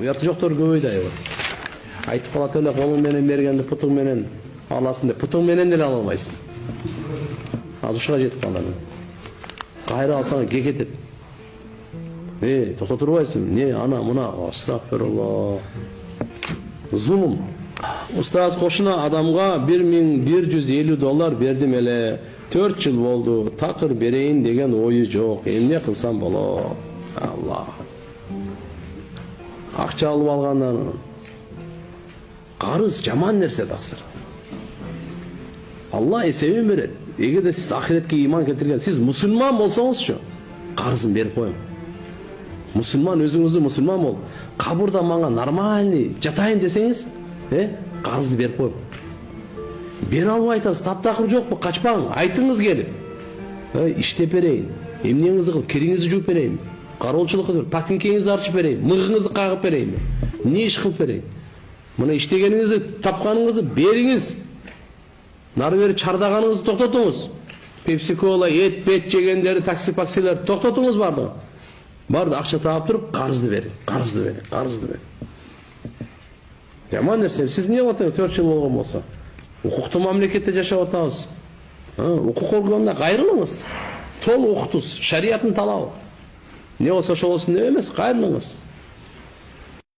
Уят жоктор көбөйдү аябай. Айтып калат эле колуң менен бергенди путуң менен аласың деп, путуң менен деле ала албайсың. Ушуга жетип калды. Кайра алсаң кекетет. Токто турбайсың. Ана мына астагфирулла. Зулум. Устаз кошуна адамга $1150 бердим эле. 4 жыл болду. Такыр берейин деген ою жок. Эмне кылсам болот? Алла. Акча алып алгандан карыз жаман нерсе таксыр. Алла эсебин берет. Эгерде сиз ахиретке иман келтирген, сиз мусулман болсоңузчу, карызын берип коюң. Мусулман өзүңүздү мусулман бол. Кабырда мага нормальный жатайын десеңиз, карызды берип коюң. Бере албай атасыз, таптакыр жокпу, качпаң, айтыңыз келип. Иштеп берейин. Эмнеңизди кылып, кириңизди жууп берейин. Кароолчулук кылып, пакинкеңизди арчып берейин, мыгыңызды кагып берейин. Эмне иш кылып берейин? Мына иштегениңизди, тапканыңызды бериңиз. Нары бери чардаганыңызды токтотуңуз. Пепси-кола, эт, бет жегендери, такси-паксилер токтотуңуз барды. Барды акча таап туруп, карызды берин, карызды берин, карызды берин. Жаман нерсе, сиз эмне кылып атасыз 4 жыл болгон болсо? Укуктуу мамлекетте жашап атабыз. Укук органына кайрылыңыз. Толук укутуз, шариаттын талабы. Не болсо ошо болсун деп эмес, кайрылыңыз.